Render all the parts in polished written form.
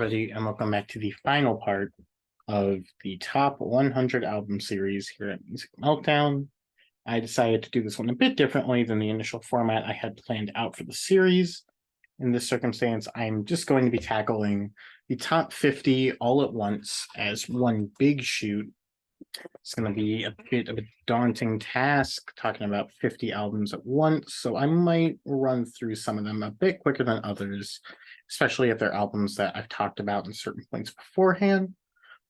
everybody, and welcome back to the final part of the top 100 album series here at Music Meltdown. I decided to do this one a bit differently than the initial format I had planned out for the series. In this circumstance, I'm just going to be tackling the top 50 all at once as one big shoot. It's going to be a bit of a daunting task talking about 50 albums at once, so I might run through some of them a bit quicker than others, especially if they're albums that I've talked about in certain points beforehand.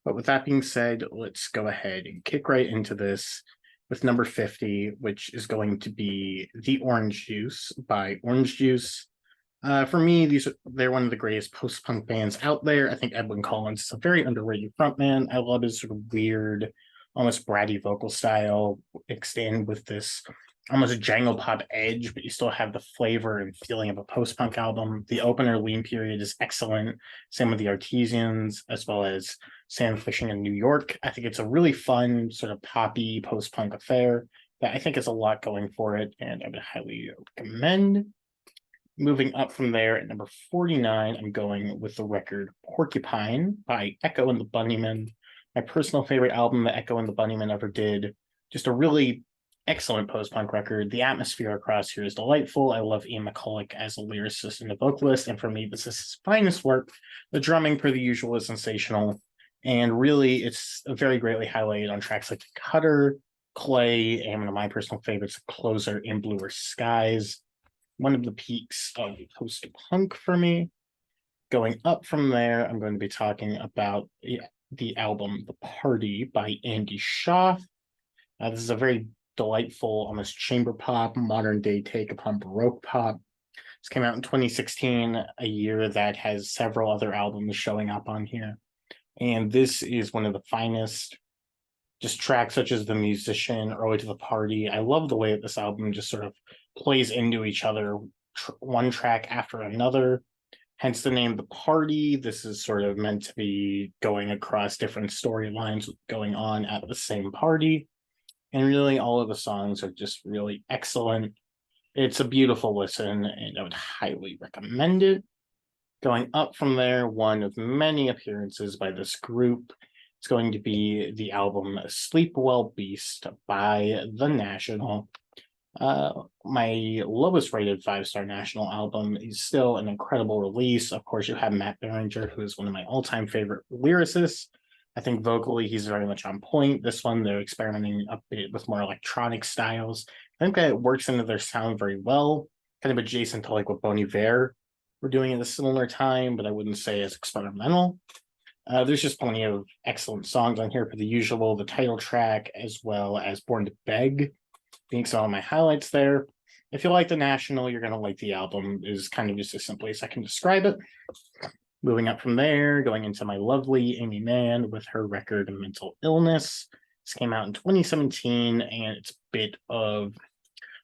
But with that being said, let's go ahead and kick right into this with number 50, which is going to be The Orange Juice by Orange Juice. For me, they're one of the greatest post-punk bands out there. I think Edwin Collins is a very underrated frontman. I love his sort of weird, almost bratty vocal style, extend with this almost a jangle pop edge, but you still have the flavor and feeling of a post-punk album. The opener, Lean Period, is excellent. Same with the Artesians, as well as Sand Fishing in New York. I think it's a really fun, sort of poppy post-punk affair that I think has a lot going for it, and I would highly recommend. Moving up from there at number 49, I'm going with the record Porcupine by Echo and the Bunnymen. My personal favorite album that Echo and the Bunnymen ever did. Just a really excellent post-punk record. The atmosphere across here is delightful. I love Ian McCulloch as a lyricist and a vocalist, and for me, this is his finest work. The drumming, per the usual, is sensational, and really, it's very greatly highlighted on tracks like Cutter, Clay, and one of my personal favorites, Closer, in Bluer Skies. One of the peaks of post-punk for me. Going up from there, I'm going to be talking about the album The Party by Andy Shaw. This is a very delightful, almost chamber pop, modern day take upon Baroque pop. This came out in 2016, a year that has several other albums showing up on here. And this is one of the finest, just tracks such as The Musician, Early to the Party. I love the way that this album just sort of plays into each other, one track after another. Hence the name The Party. This is sort of meant to be going across different storylines going on at the same party. And really, all of the songs are just really excellent. It's a beautiful listen, and I would highly recommend it. Going up from there, one of many appearances by this group, it's going to be the album Sleep Well Beast by The National. My lowest rated 5-star National album is still an incredible release. Of course, you have Matt Berninger, who is one of my all-time favorite lyricists. I think vocally he's very much on point. This one, they're experimenting a bit with more electronic styles. I think that it works into their sound very well, kind of adjacent to like what Bon Iver were doing at a similar time, but I wouldn't say as experimental. There's just plenty of excellent songs on here for the usual, the title track, as well as Born to Beg, being some of my highlights there. If you like The National, you're going to like the album, is kind of just as simply as I can describe it. Moving up from there, going into my lovely Amy Mann with her record Mental Illness. This came out in 2017, and it's a bit of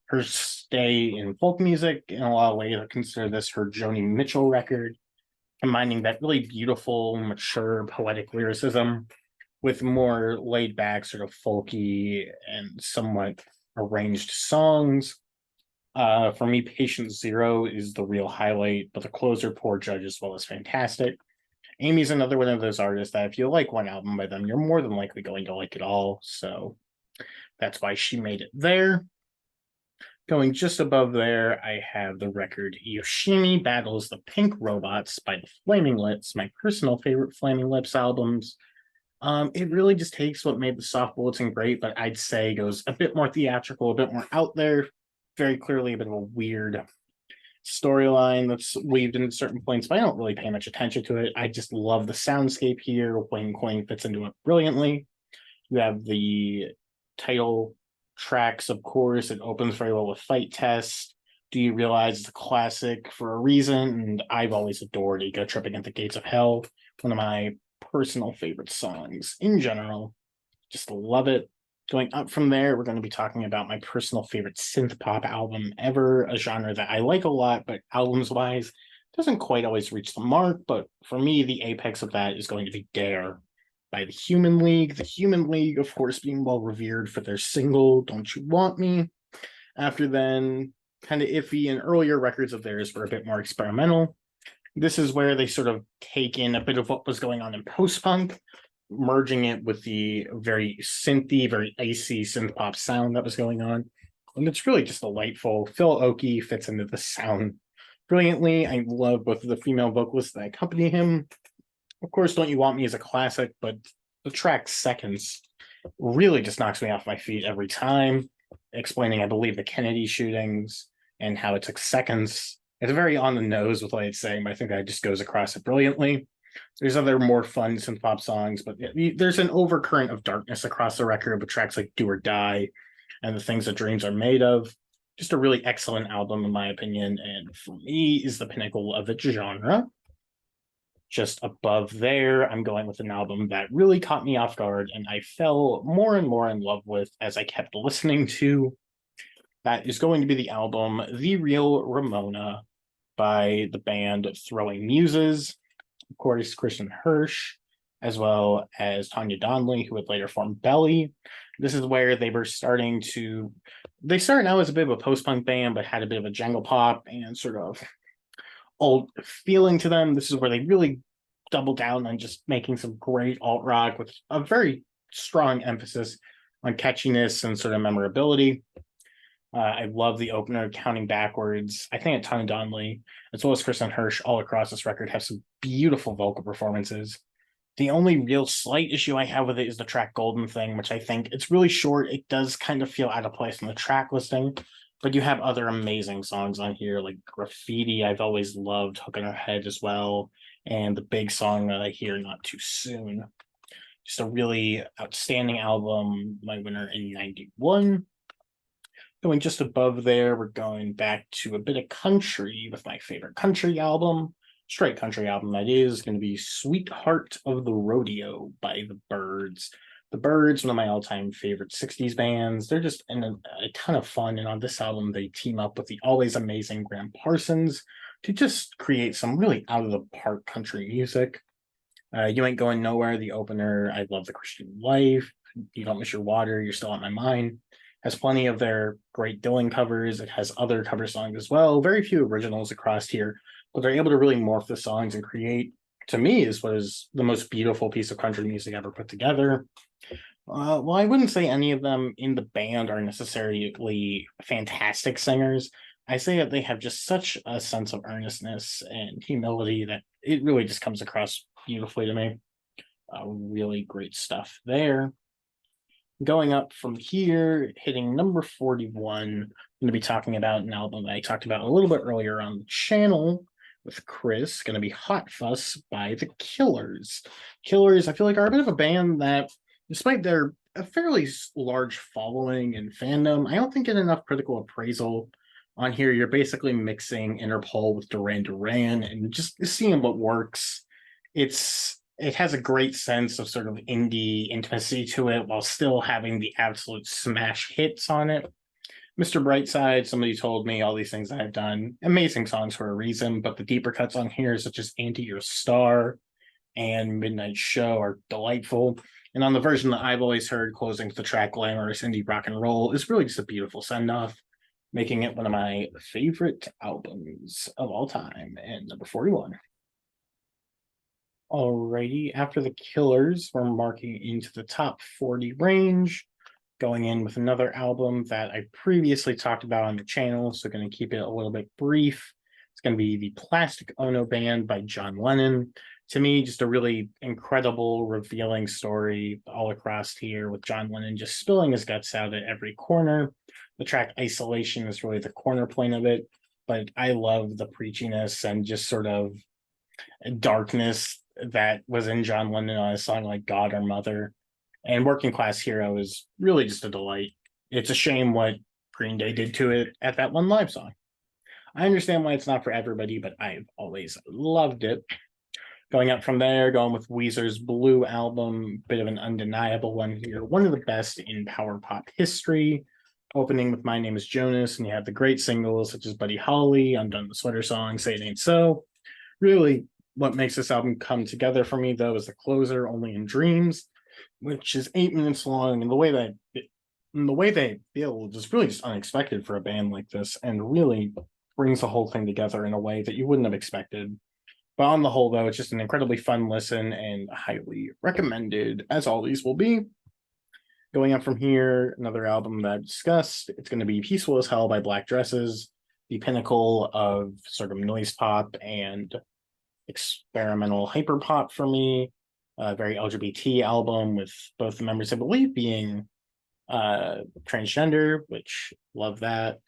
her stay in folk music. In a lot of ways, I consider this her Joni Mitchell record, combining that really beautiful, mature, poetic lyricism with more laid back, sort of folky and somewhat arranged songs. For me, Patient Zero is the real highlight, but the closer, Poor Judge, as well, is fantastic. Amy's another one of those artists that if you like one album by them, you're more than likely going to like it all. So that's why she made it there. Going just above there, I have the record Yoshimi Battles the Pink Robots by the Flaming Lips, my personal favorite Flaming Lips albums. It really just takes what made the Soft Bulletin great, but I'd say goes a bit more theatrical, a bit more out there, very clearly a bit of a weird storyline that's weaved into certain points, but I don't really pay much attention to it. I just love the soundscape here. Wayne Coyne fits into it brilliantly. You have the title tracks, of course. It opens very well with Fight Test. Do You Realize it's a classic for a reason? And I've always adored Ego Tripping at the Gates of Hell. One of my personal favorite songs in general. Just love it. Going up from there, we're going to be talking about my personal favorite synth pop album ever, a genre that I like a lot, but albums-wise, doesn't quite always reach the mark. But for me, the apex of that is going to be Dare by the Human League. The Human League, of course, being well revered for their single, Don't You Want Me? After then, kind of iffy, and earlier records of theirs were a bit more experimental. This is where they sort of take in a bit of what was going on in post-punk, merging it with the very synthy, very icy synth pop sound that was going on. And it's really just delightful. Phil Oakey fits into the sound brilliantly. I love both of the female vocalists that accompany him. Of course, Don't You Want Me is a classic, but the track Seconds really just knocks me off my feet every time, explaining, I believe, the Kennedy shootings and how it took seconds. It's very on the nose with what it's saying, but I think that just goes across it brilliantly. There's other more fun synth pop songs, but there's an overcurrent of darkness across the record with tracks like Do or Die and The Things That Dreams Are Made Of. Just a really excellent album, in my opinion, and for me is the pinnacle of its genre. Just above there, I'm going with an album that really caught me off guard and I fell more and more in love with as I kept listening to. That is going to be the album The Real Ramona by the band Throwing Muses. Of course, Kristen Hirsch, as well as Tanya Donley, who would later form Belly. This is where they were starting to. They started out as a bit of a post-punk band, but had a bit of a jangle pop and sort of old feeling to them. This is where they really double down on just making some great alt rock with a very strong emphasis on catchiness and sort of memorability. I love the opener, Counting Backwards. I think Tanya Donley, as well as Kristen Hirsch, all across this record have some beautiful vocal performances. The only real slight issue I have with it is the track Golden Thing, which I think it's really short. It does kind of feel out of place in the track listing, but you have other amazing songs on here, like Graffiti. I've always loved Hook on Her Head as well, and the big song that I hear, Not Too Soon. Just a really outstanding album, my winner in 91. Going just above there, we're going back to a bit of country with my favorite country album, straight country album that is, going to be Sweetheart of the Rodeo by The Byrds. The Byrds, one of my all-time favorite 60s bands. They're just a ton of fun, and on this album, they team up with the always amazing Graham Parsons to just create some really out-of-the-park country music. You Ain't Going Nowhere, the opener. I love The Christian Life. You Don't Miss Your Water, You're Still on My Mind. Has plenty of their great Dylan covers. It has other cover songs as well. Very few originals across here, but they're able to really morph the songs and create, to me, is what is the most beautiful piece of country music ever put together. Well, I wouldn't say any of them in the band are necessarily fantastic singers. I say that they have just such a sense of earnestness and humility that it really just comes across beautifully to me. Really great stuff there. Going up from here, hitting number 41, I'm going to be talking about an album that I talked about a little bit earlier on the channel with Chris, going to be Hot Fuss by The Killers. Killers, I feel like, are a bit of a band that, despite their a fairly large following and fandom, I don't think get enough critical appraisal on here. You're basically mixing Interpol with Duran Duran and just seeing what works. It has a great sense of sort of indie intimacy to it while still having the absolute smash hits on it. Mr. Brightside, somebody told me all these things I've done. Amazing songs for a reason, but the deeper cuts on here, such as Anti Your Star and Midnight Show, are delightful. And on the version that I've always heard, closing with the track Glamorous Indie Rock and Roll, is really just a beautiful send-off, making it one of my favorite albums of all time, and number 41. Alrighty, after The Killers, we're marking into the top 40 range, going in with another album that I previously talked about on the channel, so going to keep it a little bit brief. It's going to be the Plastic Ono Band by John Lennon. To me, just a really incredible, revealing story all across here, with John Lennon just spilling his guts out at every corner. The track Isolation is really the corner point of it, but I love the preachiness and just sort of darkness that was in John Lennon on a song like God or Mother. And Working Class Hero is really just a delight. It's a shame what Green Day did to it at that one live song. I understand why it's not for everybody, but I've always loved it. Going up from there, going with Weezer's Blue album, bit of an undeniable one here. One of the best in power pop history. Opening with My Name is Jonas, and you have the great singles such as Buddy Holly, Undone the Sweater Song, Say It Ain't So. Really, what makes this album come together for me, though, is the closer, Only in Dreams, which is 8 minutes long, and the way they build is really just unexpected for a band like this, and really brings the whole thing together in a way that you wouldn't have expected. But on the whole, though, it's just an incredibly fun listen and highly recommended, as all these will be. Going up from here, another album that I've discussed, it's going to be Peaceful as Hell by Black Dresses, the pinnacle of sort of noise pop and experimental hyper pop for me. A very LGBT album with both the members, I believe, being transgender, which love that.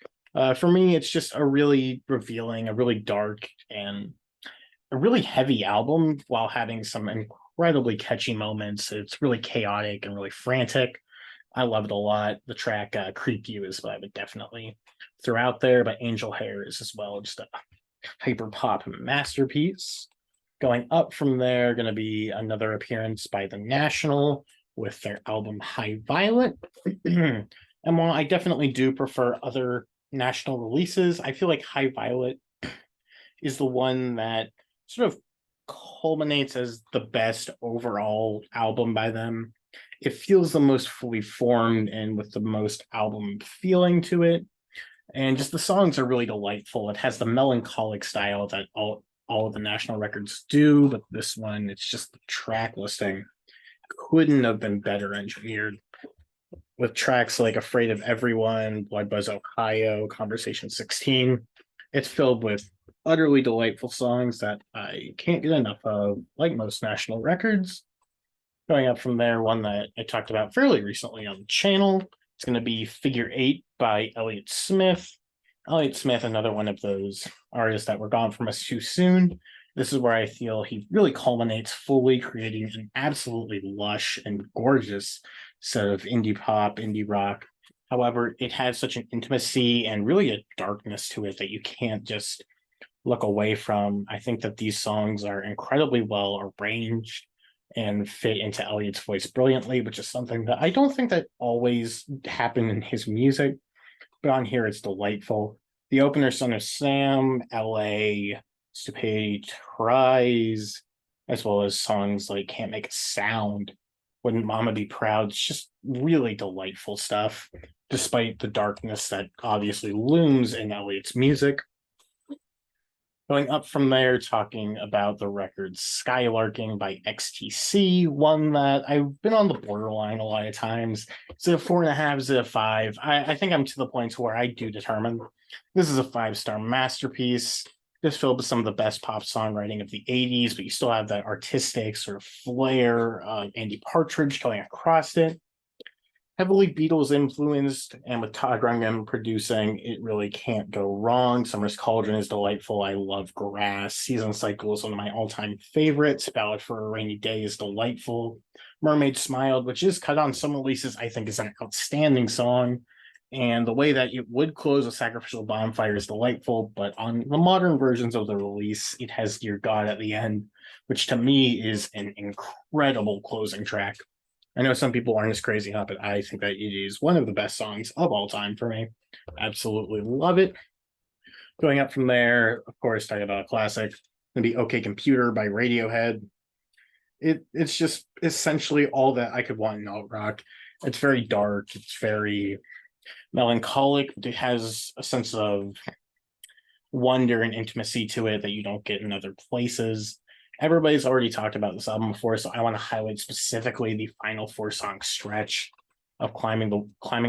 For me, it's just a really revealing, a really dark, and a really heavy album while having some incredibly catchy moments. It's really chaotic and really frantic. I love it a lot. The track Creep You is what I would definitely throw out there, but Angel Hair is as well just a hyper pop masterpiece. Going up from there, going to be another appearance by The National with their album High Violet. And while I definitely do prefer other national releases, I feel like High Violet is the one that sort of culminates as the best overall album by them. It feels the most fully formed and with the most album feeling to it. And just the songs are really delightful. It has the melancholic style that all of the national records do, but this one, it's just the track listing couldn't have been better engineered. With tracks like Afraid of Everyone, Blood Buzz Ohio, Conversation 16, it's filled with utterly delightful songs that I can't get enough of, like most national records. Going up from there, one that I talked about fairly recently on the channel, it's going to be Figure Eight by Elliott Smith. Elliott Smith, another one of those artists that were gone from us too soon. This is where I feel he really culminates fully, creating an absolutely lush and gorgeous set of indie pop, indie rock. However, it has such an intimacy and really a darkness to it that you can't just look away from. I think that these songs are incredibly well arranged and fit into Elliott's voice brilliantly, which is something that I don't think that always happened in his music, but on here it's delightful. The opener, Son of Sam, LA, Stupidity Tries, as well as songs like Can't Make a Sound, Wouldn't Mama Be Proud. It's just really delightful stuff, despite the darkness that obviously looms in Elliott's music. Going up from there, talking about the record Skylarking by XTC, one that I've been on the borderline a lot of times. Is it a 4.5? Is it a 5? I think I'm to the point where I do determine this is a 5-star masterpiece. Just filled with some of the best pop songwriting of the 80s, but you still have that artistic sort of flair, Andy Partridge going across it. Heavily Beatles influenced, and with Todd Rundgren producing, it really can't go wrong. Summer's Cauldron is delightful. I love Grass. Season Cycle is one of my all-time favorites. Ballad for a Rainy Day is delightful. Mermaid Smiled, which is cut on some releases, I think is an outstanding song. And the way that it would close a Sacrificial Bonfire is delightful, but on the modern versions of the release, it has Dear God at the end, which to me is an incredible closing track. I know some people aren't as crazy on it, but I think that it is one of the best songs of all time for me. Absolutely love it. Going up from there, of course, talking about a classic, gonna be OK Computer by Radiohead. It's just essentially all that I could want in alt rock. It's very dark, it's very melancholic, it has a sense of wonder and intimacy to it that you don't get in other places. Everybody's already talked about this album before, so I want to highlight specifically the final 4-song stretch of climbing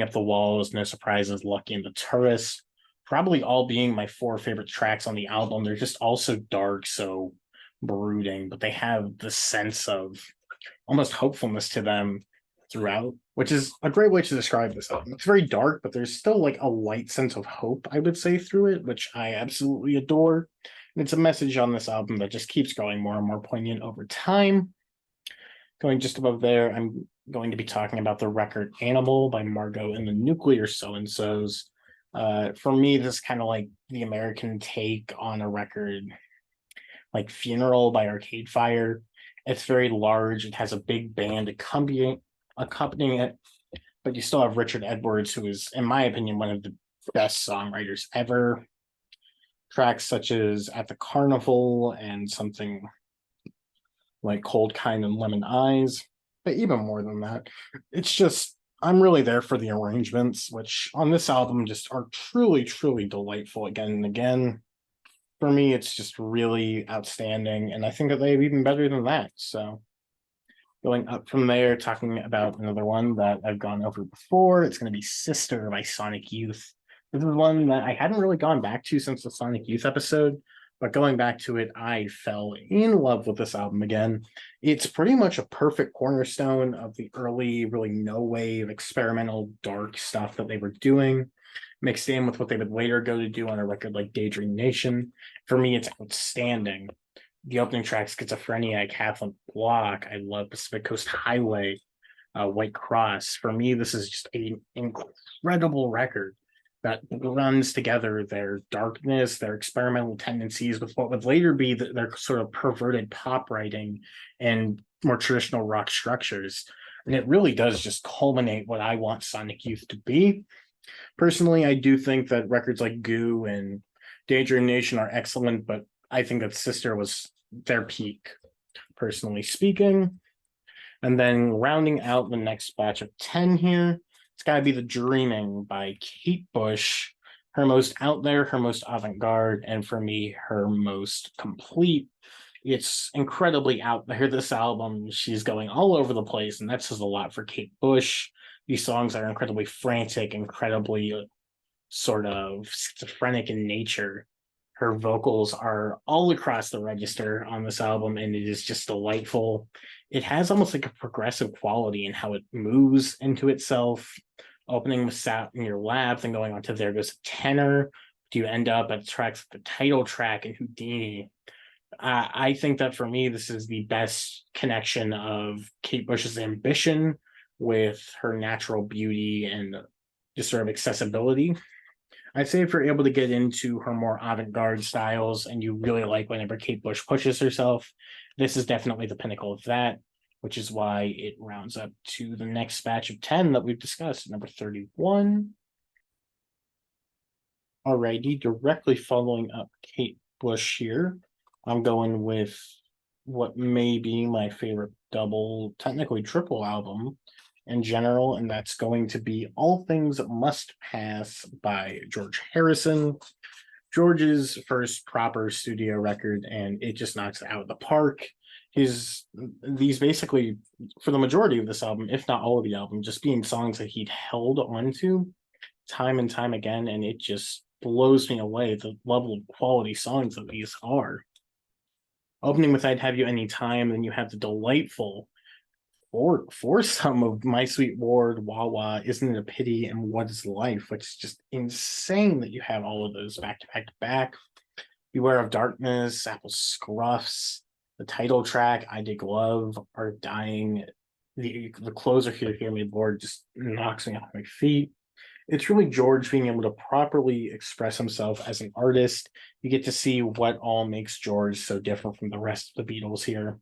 up the walls, No Surprises, Lucky, and The Tourist. Probably all being my 4 favorite tracks on the album. They're just all so dark, so brooding, but they have the sense of almost hopefulness to them throughout, which is a great way to describe this album. It's very dark, but there's still like a light sense of hope, I would say, through it, which I absolutely adore. And it's a message on this album that just keeps growing more and more poignant over time. Going just above there, I'm going to be talking about the record Animal by Margot and the Nuclear So-and-Sos. For me, this is kind of like the American take on a record like Funeral by Arcade Fire. It's very large. It has a big band accompanying it, but you still have Richard Edwards, who is, in my opinion, one of the best songwriters ever. Tracks such as At the Carnival and something like Cold Kind and Lemon Eyes, but even more than that, it's just, I'm really there for the arrangements, which on this album just are truly, truly delightful again and again. for me, it's just really outstanding, and I think that they have even better than that. So going up from there, talking about another one that I've gone over before, it's going to be Sister by Sonic Youth. This is one that I hadn't really gone back to since the Sonic Youth episode, but going back to it, I fell in love with this album again. It's pretty much a perfect cornerstone of the early, really no wave, experimental, dark stuff that they were doing, mixed in with what they would later go to do on a record like Daydream Nation. For me, it's outstanding. The opening track, Schizophrenia, Catholic Block. I love Pacific Coast Highway, White Cross. For me, this is just an incredible record that runs together their darkness, their experimental tendencies with what would later be their sort of perverted pop writing and more traditional rock structures. And it really does just culminate what I want Sonic Youth to be. Personally, I do think that records like Goo and Daydream Nation are excellent, but I think that Sister was their peak, personally speaking. And then rounding out the next batch of 10 here, it's got to be The Dreaming by Kate Bush. Her most out there, her most avant-garde, and for me, her most complete. It's incredibly out there, this album. She's going all over the place, and that says a lot for Kate Bush. These songs are incredibly frantic, incredibly sort of schizophrenic in nature. Her vocals are all across the register on this album, and it is just delightful. It has almost like a progressive quality in how it moves into itself, opening with Sat in Your Lap, then going on to There Goes a Tenor. Do you end up at tracks like the title track and Houdini? I think that for me, this is the best connection of Kate Bush's ambition with her natural beauty and just sort of accessibility. I'd say if you're able to get into her more avant-garde styles and you really like whenever Kate Bush pushes herself, this is definitely the pinnacle of that, which is why it rounds up to the next batch of 10 that we've discussed, number 31. Alrighty, directly following up Kate Bush here, I'm going with what may be my favorite double, technically triple album in general, and that's going to be All Things Must Pass by George Harrison. George's first proper studio record, and it just knocks it out of the park. These basically, for the majority of this album, if not all of the album, just being songs that he'd held onto time and time again, and it just blows me away the level of quality songs that these are. Opening with I'd Have You Anytime, then you have the delightful for some of My Sweet Ward, Wawa, Isn't It a Pity, and What Is Life, which is just insane that you have all of those back to back to back. Beware of Darkness, Apple Scruffs, the title track, I Dig Love, Are Dying. The closer here, Hear Me Lord, just knocks me off my feet. It's really George being able to properly express himself as an artist. You get to see what all makes George so different from the rest of the Beatles here.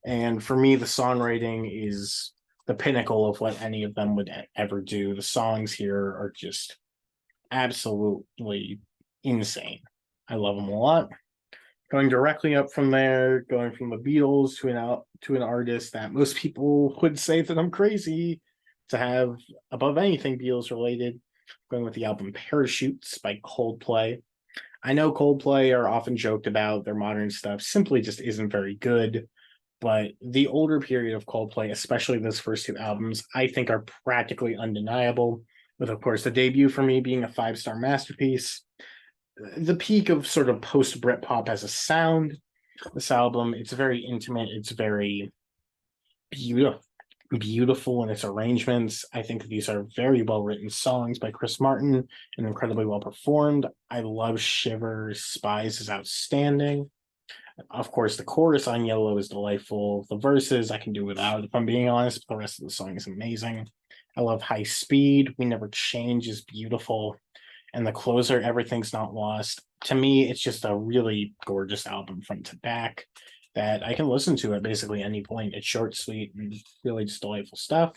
And for me, the songwriting is the pinnacle of what any of them would ever do. The songs here are just absolutely insane. I love them a lot. Going directly up from there, going from the Beatles to an artist that most people would say that I'm crazy to have above anything Beatles related, going with the album Parachutes by Coldplay. I know Coldplay are often joked about, their modern stuff simply just isn't very good, but the older period of Coldplay, especially those first two albums, I think are practically undeniable, with of course the debut for me being a 5-star masterpiece. The peak of sort of post-Britpop as a sound. This album, it's very intimate, it's very beautiful in its arrangements. I think these are very well written songs by Chris Martin and incredibly well performed. I love Shiver. Spies is outstanding. Of course, the chorus on Yellow is delightful. The verses I can do without, if I'm being honest, but the rest of the song is amazing. I love High Speed. We Never Change is beautiful. And the closer, Everything's Not Lost. To me, it's just a really gorgeous album front to back that I can listen to at basically any point. It's short, sweet, and really just delightful stuff.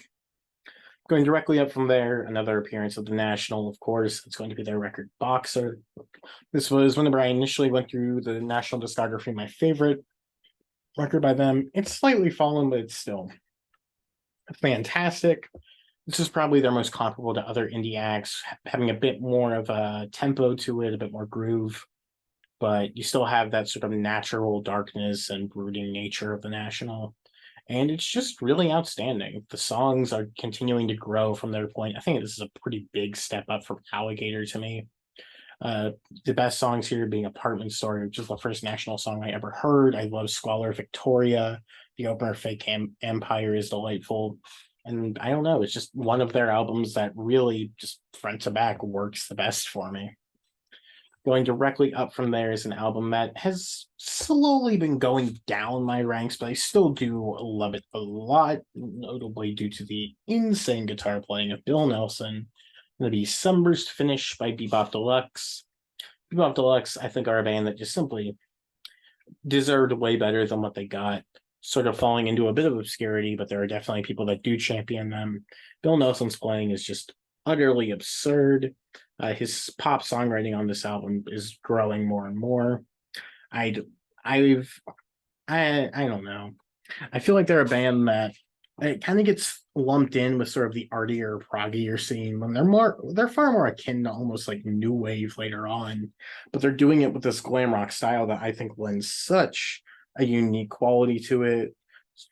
Going directly up from there, another appearance of the National, of course. It's going to be their record Boxer. This was whenever I initially went through the National discography, my favorite record by them. It's slightly fallen, but it's still fantastic. This is probably their most comparable to other indie acts, having a bit more of a tempo to it, a bit more groove. but you still have that sort of natural darkness and brooding nature of the National. And it's just really outstanding. The songs are continuing to grow from their point. I think this is a pretty big step up from Alligator to me. Uh, the best songs here being Apartment Story, which is the first National song I ever heard. I love Squalor Victoria. The opener Fake Empire is delightful. And I don't know, it's just one of their albums that really just front to back works the best for me. Going directly up from there is an album that has slowly been going down my ranks, but I still do love it a lot, notably due to the insane guitar playing of Bill Nelson. The Sunburst Finish by Bebop Deluxe. Bebop Deluxe, I think, are a band that just simply deserved way better than what they got, sort of falling into a bit of obscurity, but there are definitely people that do champion them. Bill Nelson's playing is just utterly absurd. His pop songwriting on this album is growing more and more. I'd, I've, I don't know. I feel like they're a band that it kind of gets lumped in with sort of the artier, proggier scene when they're far more akin to almost like new wave later on, but they're doing it with this glam rock style that I think lends such a unique quality to it.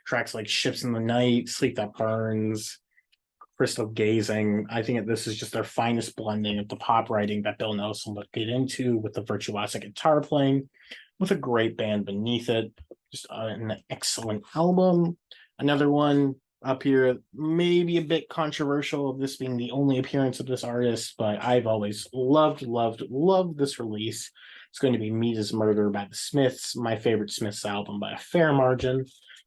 Tracks like Ships in the Night, Sleep That Burns, Crystal Gazing. I think this is just their finest blending of the pop writing that Bill Nelson would get into with the virtuosic guitar playing, with a great band beneath it. Just an excellent album. Another one up here, maybe a bit controversial of this being the only appearance of this artist, but I've always loved this release. It's going to be Meat is Murder by the Smiths, my favorite Smiths album by a fair margin.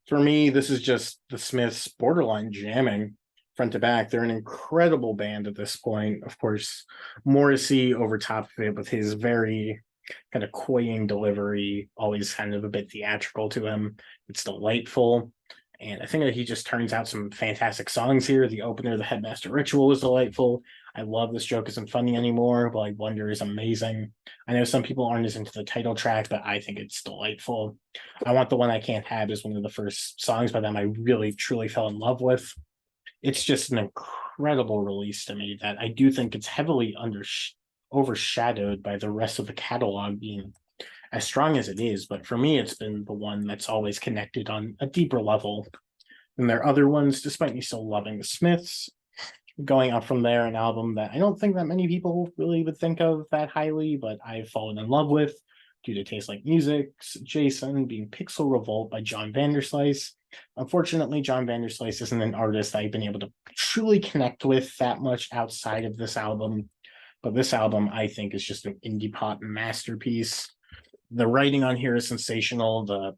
For me, this is just the Smiths borderline jamming front to back. They're an incredible band at this point. Of course, Morrissey over top of it with his very kind of cloying delivery, always kind of a bit theatrical to him. It's delightful. And I think that he just turns out some fantastic songs here. The opener, The Headmaster Ritual, is delightful. I love This Joke Isn't Funny Anymore, but I Wonder is amazing. I know some people aren't as into the title track, but I think it's delightful. I Want the One I Can't Have is one of the first songs by them I really, truly fell in love with. It's just an incredible release to me that I do think it's heavily overshadowed by the rest of the catalog being as strong as it is. But for me, it's been the one that's always connected on a deeper level than their other ones, despite me still loving the Smiths. Going up from there, an album that I don't think that many people really would think of that highly, but I've fallen in love with due to Taste Like Music's Jason being Pixel Revolt by John Vanderslice. Unfortunately, John Vanderslice isn't an artist I've been able to truly connect with that much outside of this album. But this album, I think, is just an indie pop masterpiece. The writing on here is sensational. The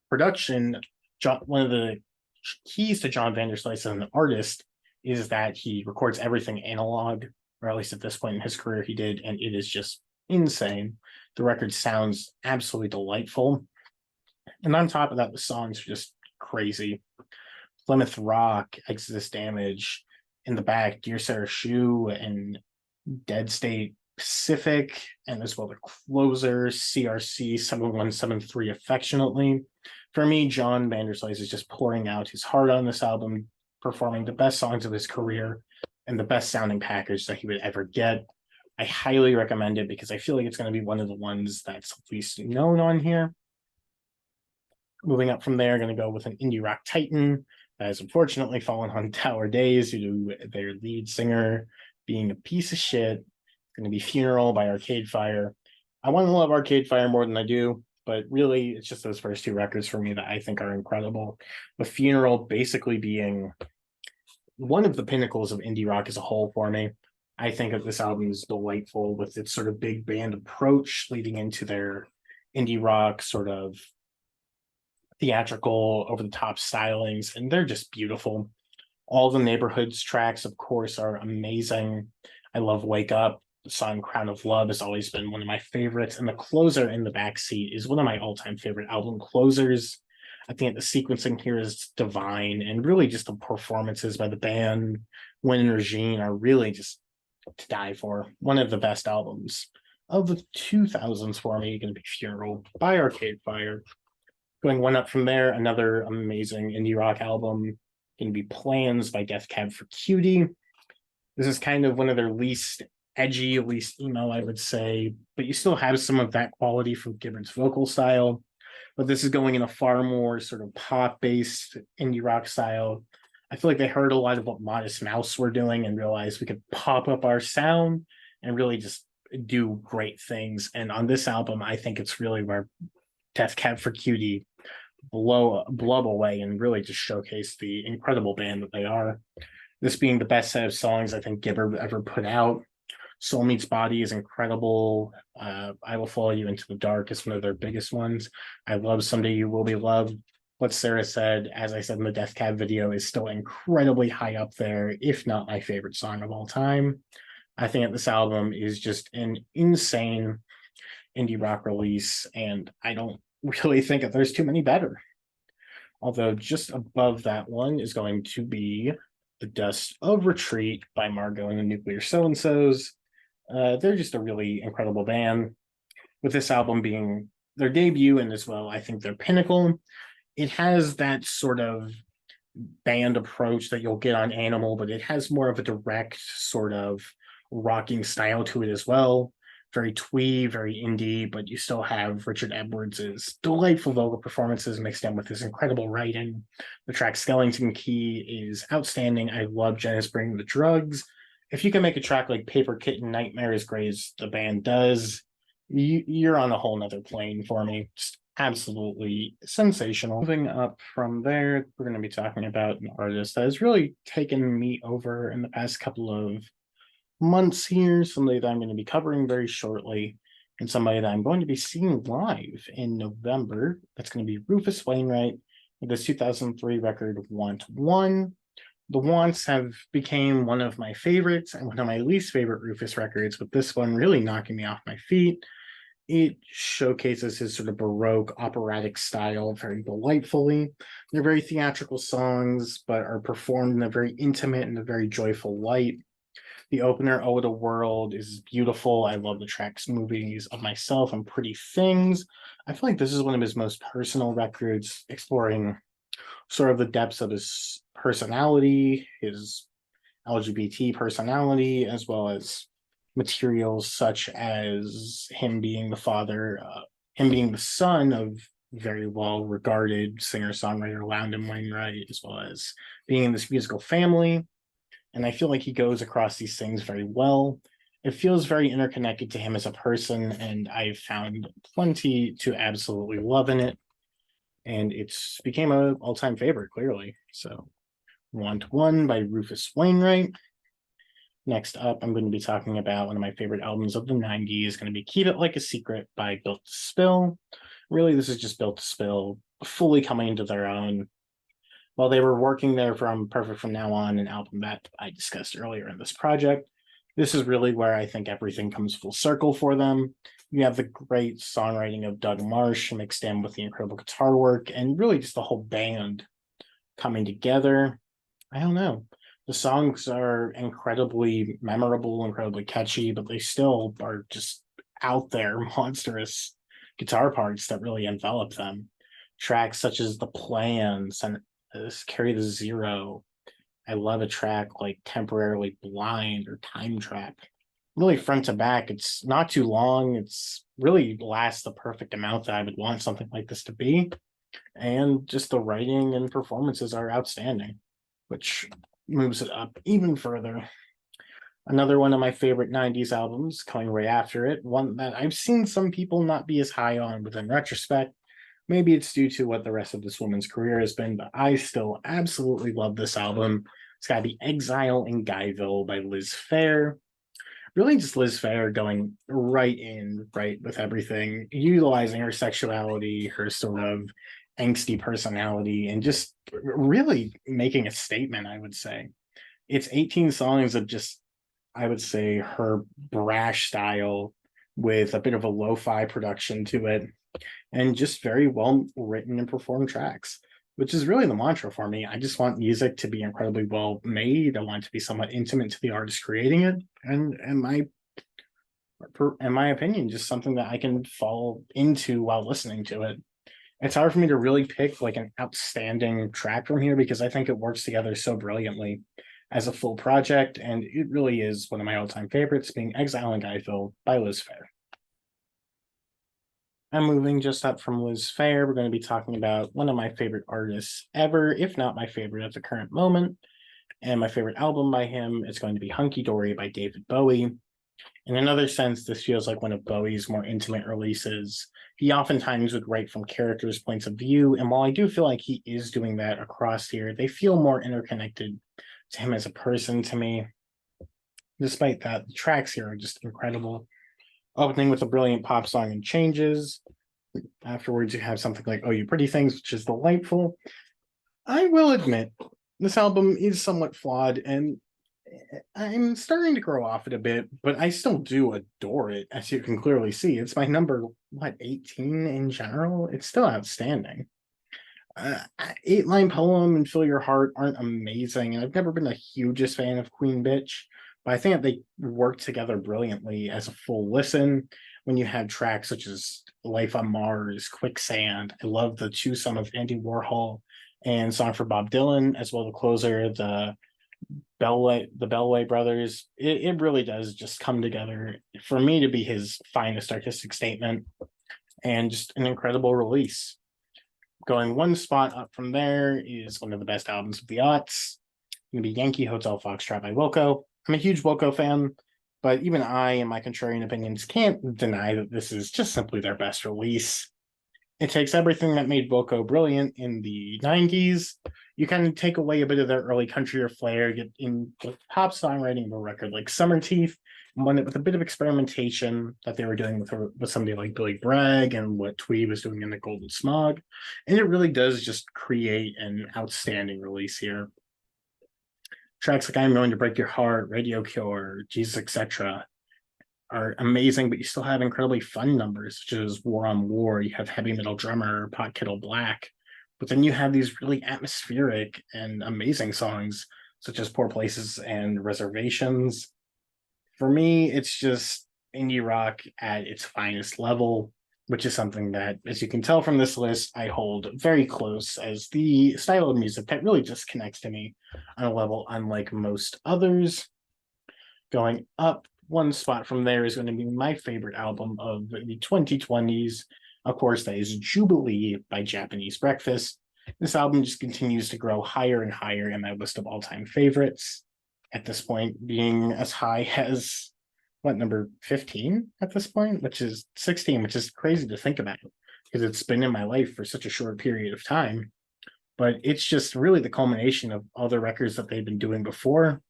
production, one of the keys to John Vanderslice as an artist is that he records everything analog, or at least at this point in his career he did, and it is just insane. The record sounds absolutely delightful. And on top of that, the songs are just crazy. Plymouth Rock, Exodus Damage, in the back, Dear Sarah Shoe, and Dead State Pacific, and as well the closer, CRC 7173 Affectionately. For me, John Vanderslice is just pouring out his heart on this album, performing the best songs of his career and the best sounding package that he would ever get. I highly recommend it because I feel like it's going to be one of the ones that's least known on here. Moving up from there, going to go with an indie rock titan that has unfortunately fallen on Tower Days due to their lead singer being a piece of shit. It's going to be Funeral by Arcade Fire. I want to love Arcade Fire more than I do, but really it's just those first two records for me that I think are incredible. The Funeral basically being one of the pinnacles of indie rock as a whole for me. I think that this album is delightful with its sort of big band approach leading into their indie rock sort of theatrical, over the top stylings, and they're just beautiful. All the Neighborhoods tracks, of course, are amazing. I love Wake Up. The song Crown of Love has always been one of my favorites, and the closer in the backseat is one of my all-time favorite album closers. I think the sequencing here is divine, and really just the performances by the band, Win and Regine, are really just to die for. One of the best albums of the 2000s for me, going to be Funeral by Arcade Fire. Going one up from there, another amazing indie rock album, going to be Plans by Death Cab for Cutie. This is kind of one of their least edgy, at least emo, I would say, but you still have some of that quality from Gibbons' vocal style. But this is going in a far more sort of pop-based indie rock style. I feel like they heard a lot of what Modest Mouse were doing and realized we could pop up our sound and really just do great things. And on this album, I think it's really where Death Cab for Cutie blow up away and really just showcase the incredible band that they are. This being the best set of songs I think Gibber ever put out. Soul Meets Body is incredible. I Will Follow You Into the Dark is one of their biggest ones. I love Someday You Will Be Loved. What Sarah said, as I said in the Death Cab video, is still incredibly high up there, if not my favorite song of all time. I think that this album is just an insane indie rock release, and I don't really think that there's too many better. Although just above that one is going to be The Dust of Retreat by Margot and the Nuclear So-and-Sos. They're just a really incredible band. With this album being their debut and as well, I think their pinnacle, it has that sort of band approach that you'll get on Animal, but it has more of a direct sort of rocking style to it as well. Very twee, very indie, but you still have Richard Edwards' delightful vocal performances mixed in with his incredible writing. The track Skellington Key is outstanding. I love Janice Bring the Drugs. If you can make a track like Paper Kitten Nightmare as great as the band does, you're on a whole nother plane for me. Just absolutely sensational. Moving up from there, we're going to be talking about an artist that has really taken me over in the past couple of months here, somebody that I'm going to be covering very shortly, and somebody that I'm going to be seeing live in November. That's going to be Rufus Wainwright with his 2003 record, Want One. The Wants have became one of my favorites and one of my least favorite Rufus records, with this one really knocking me off my feet. It showcases his sort of Baroque operatic style very delightfully. They're very theatrical songs, but are performed in a very intimate and a very joyful light. The opener, Oh What a World, is beautiful. I love the tracks Movies of Myself and Pretty Things. I feel like this is one of his most personal records, exploring sort of the depths of his personality, his LGBT personality, as well as materials such as him being the father, him being the son of very well regarded singer songwriter Loudon Wainwright, as well as being in this musical family. And I feel like he goes across these things very well. It feels very interconnected to him as a person, and I've found plenty to absolutely love in it. And it's became an all-time favorite, clearly. So, Want One by Rufus Wainwright. Next up, I'm going to be talking about one of my favorite albums of the 90s, going to be Keep It Like a Secret by Built to Spill. Really, this is just Built to Spill fully coming into their own. While they were working there from Perfect From Now On, an album that I discussed earlier in this project, this is really where I think everything comes full circle for them. You have the great songwriting of Doug Marsh mixed in with the incredible guitar work and really just the whole band coming together. I don't know. The songs are incredibly memorable, incredibly catchy, but they still are just out there, monstrous guitar parts that really envelop them. Tracks such as The Plans and Carry the Zero. I love a track like Temporarily Blind or Time Trap. Really front to back. It's not too long. It's really lasts the perfect amount that I would want something like this to be. And just the writing and performances are outstanding, which moves it up even further. Another one of my favorite 90s albums coming right after it, one that I've seen some people not be as high on, but in retrospect, maybe it's due to what the rest of this woman's career has been, but I still absolutely love this album. It's got to be Exile in Guyville by Liz Phair. Really just Liz Phair going right with everything, utilizing her sexuality, her sort of angsty personality, and just really making a statement, I would say. It's 18 songs of just, I would say, her brash style with a bit of a lo-fi production to it, and just very well written and performed tracks, which is really the mantra for me. I just want music to be incredibly well made. I want it to be somewhat intimate to the artist creating it, and in my opinion, just something that I can fall into while listening to it. It's hard for me to really pick like an outstanding track from here because I think it works together so brilliantly. as a full project, and it really is one of my all-time favorites, being Exile in Guyville by Liz Phair. And moving just up from Liz Phair, we're going to be talking about one of my favorite artists ever, if not my favorite at the current moment. And my favorite album by him is going to be Hunky Dory by David Bowie. In another sense, this feels like one of Bowie's more intimate releases. He oftentimes would write from characters' points of view, and while I do feel like he is doing that across here, they feel more interconnected to him as a person to me. Despite that, the tracks here are just incredible. Opening with a brilliant pop song and changes. Afterwards, you have something like Oh You Pretty Things, which is delightful. I will admit, this album is somewhat flawed, and I'm starting to grow off it a bit, but I still do adore it, as you can clearly see. It's my number, 18 in general? It's still outstanding. 8-Line Poem and Fill Your Heart aren't amazing, and I've never been the hugest fan of Queen Bitch, but I think that they work together brilliantly as a full listen. When you have tracks such as Life on Mars, Quicksand, I love the Choose Some of Andy Warhol and Song for Bob Dylan, as well as the closer, the Bellway brothers. It really does just come together for me to be his finest artistic statement, and just an incredible release. Going one spot up from there is one of the best albums of the aughts. Gonna be Yankee Hotel Foxtrot by Wilco. I'm a huge Wilco fan, but even I, in my contrarian opinions, can't deny that this is just simply their best release. It takes everything that made Wilco brilliant in the 90s. You kind of take away a bit of their early country or flair, get in the pop songwriting of a record like Summer Teeth, and one with a bit of experimentation that they were doing with somebody like Billy Bragg and what Twee was doing in the Golden Smog. And it really does just create an outstanding release here. Tracks like I'm Going to Break Your Heart, Radio Cure, Jesus, etc. are amazing, but you still have incredibly fun numbers, such as War on War. You have Heavy Metal Drummer, Pot Kettle Black. But then you have these really atmospheric and amazing songs, such as Poor Places and Reservations. For me, it's just indie rock at its finest level, which is something that, as you can tell from this list, I hold very close as the style of music that really just connects to me on a level unlike most others. Going up one spot from there is going to be my favorite album of the 2020s. Of course, that is Jubilee by Japanese Breakfast. This album just continues to grow higher and higher in my list of all-time favorites. At this point, being as high as number 15 at this point, which is 16, which is crazy to think about because it's been in my life for such a short period of time. But it's just really the culmination of all the records that they've been doing before.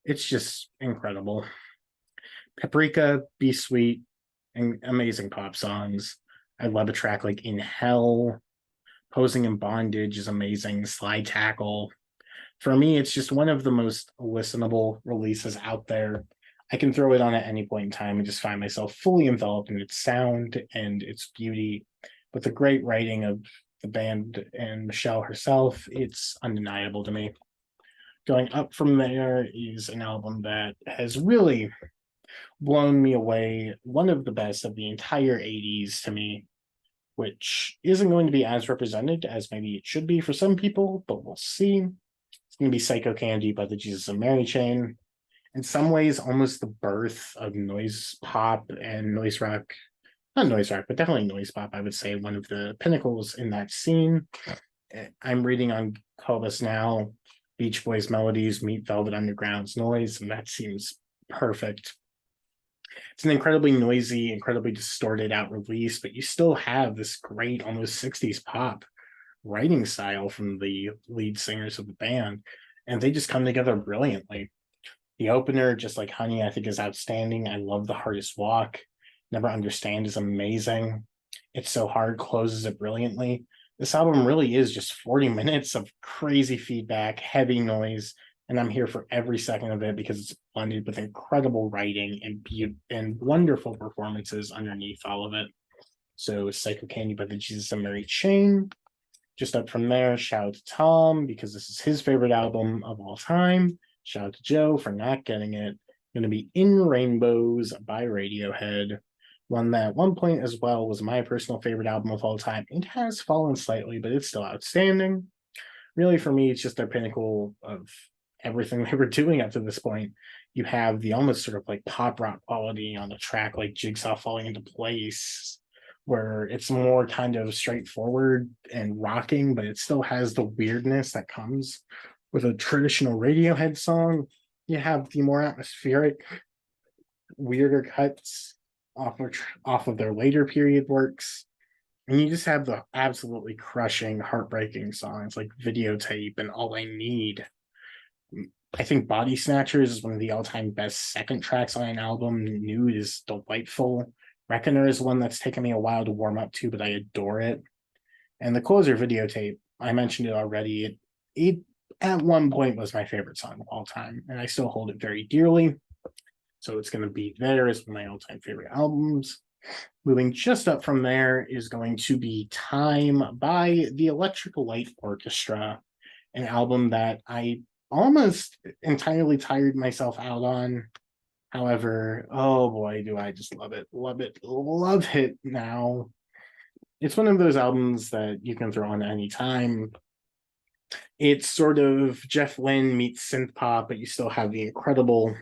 It's just incredible. Paprika, Be Sweet, and amazing pop songs. I love a track like In Hell. Posing in Bondage is amazing. Slide Tackle. For me, it's just one of the most listenable releases out there. I can throw it on at any point in time and just find myself fully enveloped in its sound and its beauty. With the great writing of the band and Michelle herself, it's undeniable to me. Going up from there is an album that has really blown me away. One of the best of the entire 80s to me, which isn't going to be as represented as maybe it should be for some people, but we'll see. It's going to be Psycho Candy by the Jesus and Mary Chain. In some ways, almost the birth of noise pop and noise rock. Not noise rock, but definitely noise pop, I would say. One of the pinnacles in that scene. I'm reading on Cobus now, Beach Boys Melodies meet Velvet Underground's Noise, and that seems perfect. It's an incredibly noisy, incredibly distorted out release, but you still have this great, almost 60s pop writing style from the lead singers of the band, and they just come together brilliantly. The opener, Just Like Honey, I think is outstanding. I love The Hardest Walk. Never Understand is amazing. It's So Hard closes it brilliantly. This album really is just 40 minutes of crazy feedback, heavy noise, and I'm here for every second of it because it's blended with incredible writing and wonderful performances underneath all of it. So Psycho Candy by the Jesus and Mary Chain. Just up from there, shout out to Tom because this is his favorite album of all time. Shout out to Joe for not getting it. Going to be In Rainbows by Radiohead. One that at one point as well was my personal favorite album of all time. It has fallen slightly, but it's still outstanding. Really, for me, it's just their pinnacle of everything they were doing up to this point. You have the almost sort of like pop rock quality on the track, like Jigsaw Falling into Place, where it's more kind of straightforward and rocking, but it still has the weirdness that comes with a traditional Radiohead song. You have the more atmospheric, weirder cuts off of their later period works. And you just have the absolutely crushing, heartbreaking songs like Videotape and All I Need. I think Body Snatchers is one of the all-time best second tracks on an album. Nude is delightful. Reckoner is one that's taken me a while to warm up to, but I adore it. And the closer, Videotape, I mentioned it already. It at one point was my favorite song of all time, and I still hold it very dearly. So it's going to be there as one of my all-time favorite albums. Moving just up from there is going to be Time by the Electric Light Orchestra, an album that I almost entirely tired myself out on. However, oh boy, do I just love it, love it, love it now. It's one of those albums that you can throw on any time. It's sort of Jeff Lynne meets synth pop, but you still have the incredible,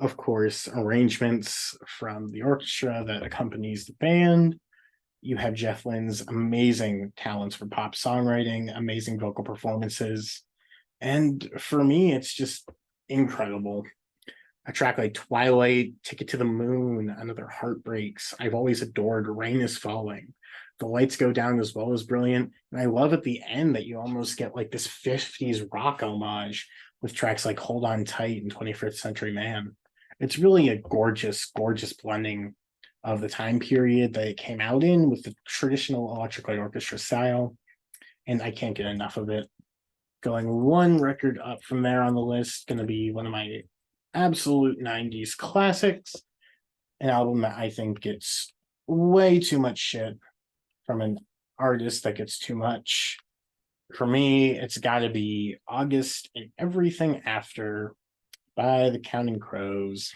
of course, arrangements from the orchestra that accompanies the band. You have Jeff Lynne's amazing talents for pop songwriting, amazing vocal performances. And for me, it's just incredible. A track like Twilight, Ticket to the Moon, Another Heartbreaks. I've always adored Rain is Falling. The Lights Go Down as well as brilliant. And I love at the end that you almost get like this 50s rock homage with tracks like Hold On Tight and 21st Century Man. It's really a gorgeous, gorgeous blending of the time period that it came out in with the traditional electric light orchestra style. And I can't get enough of it. Going one record up from there on the list, going to be one of my absolute 90s classics, an album that I think gets way too much shit from an artist that gets too much. For me, it's got to be August and Everything After by the Counting Crows.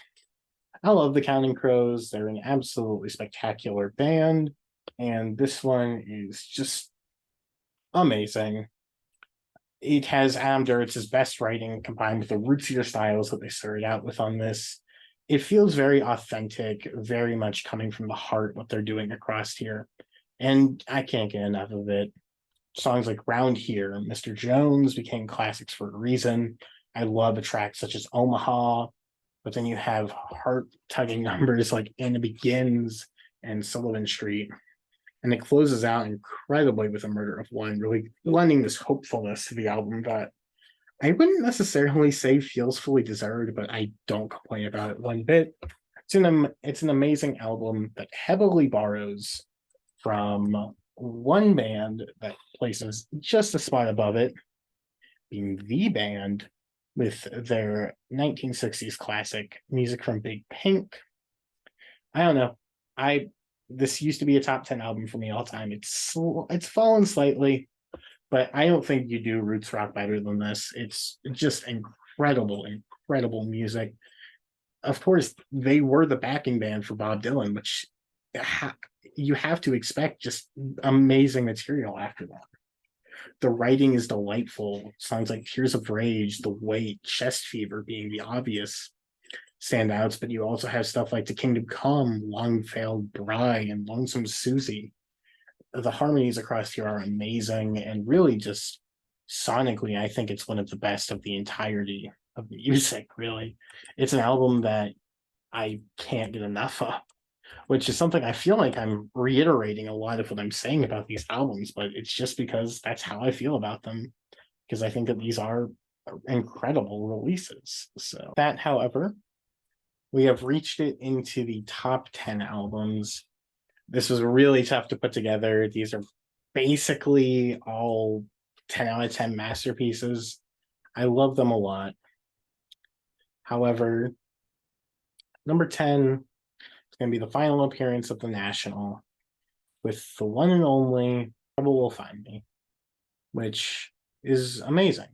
I love the Counting Crows. They're an absolutely spectacular band, and this one is just amazing. It has Adam Duritz's best writing combined with the rootsier styles that they started out with on this. It feels very authentic, very much coming from the heart, what they're doing across here. And I can't get enough of it. Songs like Round Here, Mr. Jones became classics for a reason. I love a track such as Omaha, but then you have heart-tugging numbers like And It Begins and Sullivan Street. And it closes out incredibly with A Murder of One, really lending this hopefulness to the album that I wouldn't necessarily say feels fully deserved, but I don't complain about it one bit. It's an amazing album that heavily borrows from one band that places just a spot above it, being the band with their 1960s classic Music from Big Pink. I don't know. This used to be a top 10 album for me all time. It's fallen slightly, but I don't think you do roots rock better than this. It's just incredible, incredible music. Of course, they were the backing band for Bob Dylan, which you have to expect just amazing material after that. The writing is delightful. Songs like Tears of Rage, The Weight, Chest Fever being the obvious standouts, but you also have stuff like The Kingdom Come, Long Failed Bride, and Lonesome Susie. The harmonies across here are amazing, and really just sonically, I think it's one of the best of the entirety of the music, really. It's an album that I can't get enough of, which is something I feel like I'm reiterating a lot of what I'm saying about these albums, but it's just because that's how I feel about them, because I think that these are incredible releases. So that, however, we have reached it into the top 10 albums. This was really tough to put together. These are basically all 10 out of 10 masterpieces. I love them a lot. However, number 10 is going to be the final appearance of the National with the one and only Trouble Will Find Me, which is amazing.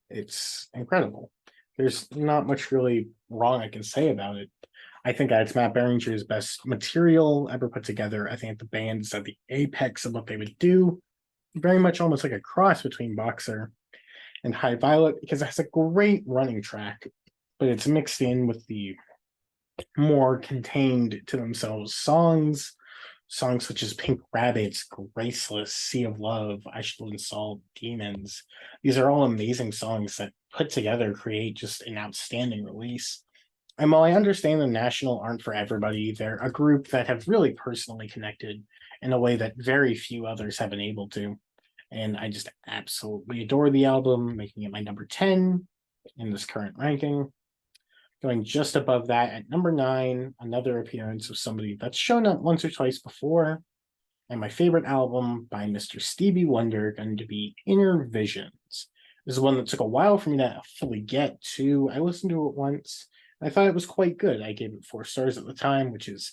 It's incredible. There's not much really wrong I can say about it. I think it's Matt Berringer's best material ever put together. I think the band is at the apex of what they would do, very much almost like a cross between Boxer and High Violet because it has a great running track, but it's mixed in with the more contained to themselves songs such as Pink Rabbits, Graceless, Sea of Love, I Shall Install Demons. These are all amazing songs that put together create just an outstanding release. And while I understand the National aren't for everybody, they're a group that have really personally connected in a way that very few others have been able to. And I just absolutely adore the album, making it my number 10 in this current ranking. Going just above that at number 9, another appearance of somebody that's shown up once or twice before, and my favorite album by Mr. Stevie Wonder, going to be Inner Visions. This is one that took a while for me to fully get to. I listened to it once. I thought it was quite good. I gave it 4 stars at the time, which is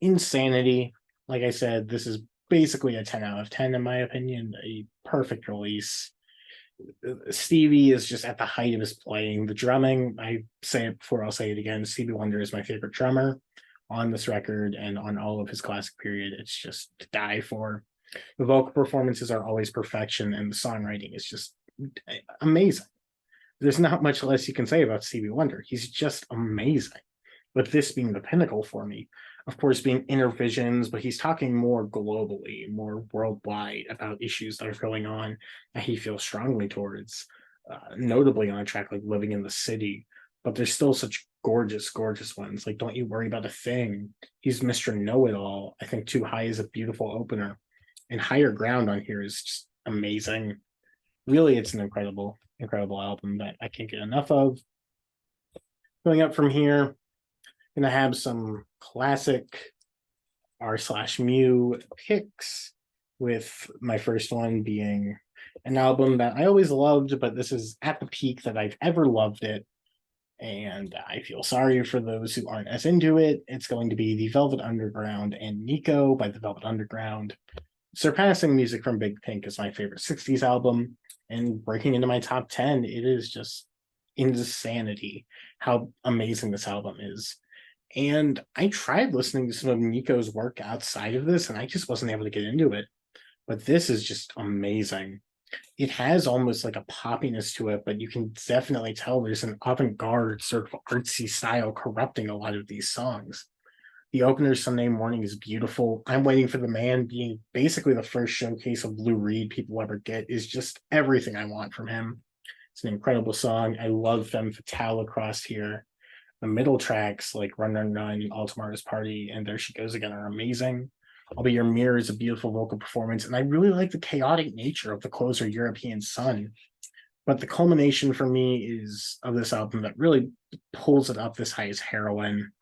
insanity. Like I said, this is basically a 10 out of 10 in my opinion, a perfect release. Stevie is just at the height of his playing. The drumming, I say it before, I'll say it again. Stevie Wonder is my favorite drummer on this record and on all of his classic period. It's just to die for. The vocal performances are always perfection, and the songwriting is just amazing. There's not much less you can say about Stevie Wonder. He's just amazing. But this being the pinnacle for me, of course, being Inner Visions, but he's talking more globally, more worldwide about issues that are going on that he feels strongly towards, notably on a track like Living in the City. But there's still such gorgeous, gorgeous ones. Like Don't You Worry About a Thing. He's Mr. Know-It-All. I think Too High is a beautiful opener. And Higher Ground on here is just amazing. Really, it's an incredible, incredible album that I can't get enough of. Going up from here, gonna have some classic r/mu picks, with my first one being an album that I always loved, but this is at the peak that I've ever loved it. And I feel sorry for those who aren't as into it. It's going to be The Velvet Underground and Nico by The Velvet Underground. Surpassing Music from Big Pink is my favorite 60s album, and breaking into my top 10, it is just insanity how amazing this album is. And I tried listening to some of Nico's work outside of this, and I just wasn't able to get into it. But this is just amazing. It has almost like a poppiness to it, but you can definitely tell there's an avant-garde sort of artsy style corrupting a lot of these songs. The opener, Sunday Morning, is beautiful. I'm Waiting for the Man, being basically the first showcase of Lou Reed people ever get, is just everything I want from him. It's an incredible song. I love Femme Fatale across here. The middle tracks like Run Run Run, All Tomorrow's Party, and There She Goes Again are amazing. I'll Be Your Mirror is a beautiful vocal performance, and I really like the chaotic nature of the closer European Sun. But the culmination for me is of this album that really pulls it up this high is Heroin.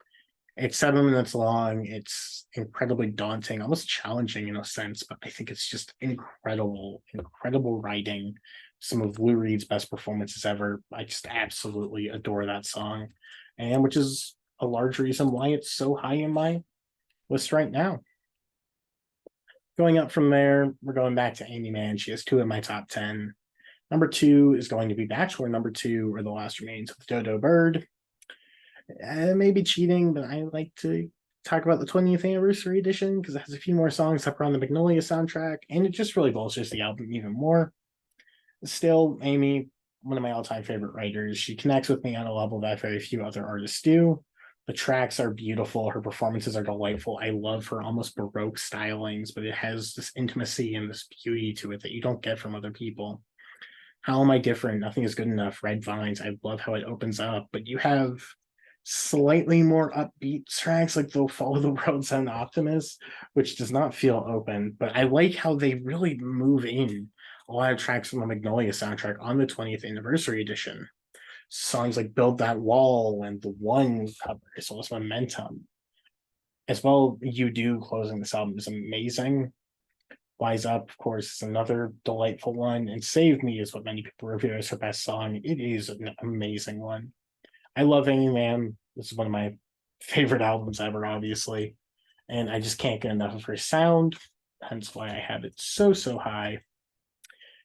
It's 7 minutes long. It's incredibly daunting, almost challenging in a sense, but I think it's just incredible, incredible writing. Some of Lou Reed's best performances ever. I just absolutely adore that song, and which is a large reason why it's so high in my list right now. Going up from there, we're going back to Amy Mann. She has 2 in my top 10. Number 2 is going to be Bachelor number 2, or The Last Remains of the Dodo Bird. Maybe cheating, but I like to talk about the 20th anniversary edition because it has a few more songs that were on the Magnolia soundtrack, and it just really bolsters the album even more. Still, Amy, one of my all-time favorite writers. She connects with me on a level that very few other artists do. The tracks are beautiful. Her performances are delightful. I love her almost Baroque stylings, but it has this intimacy and this beauty to it that you don't get from other people. How Am I Different? Nothing is Good Enough. Red Vines. I love how it opens up, but you have slightly more upbeat tracks like the Follow the World Sound Optimist, which does not feel open, but I like how they really move in a lot of tracks from the Magnolia soundtrack on the 20th anniversary edition. Songs like Build That Wall and The One cover, as well as Momentum. As well, You Do closing this album is amazing. Wise Up, of course, is another delightful one. And Save Me is what many people review as her best song. It is an amazing one. I love Amy Mann. This is one of my favorite albums ever, obviously. And I just can't get enough of her sound. Hence why I have it so, so high.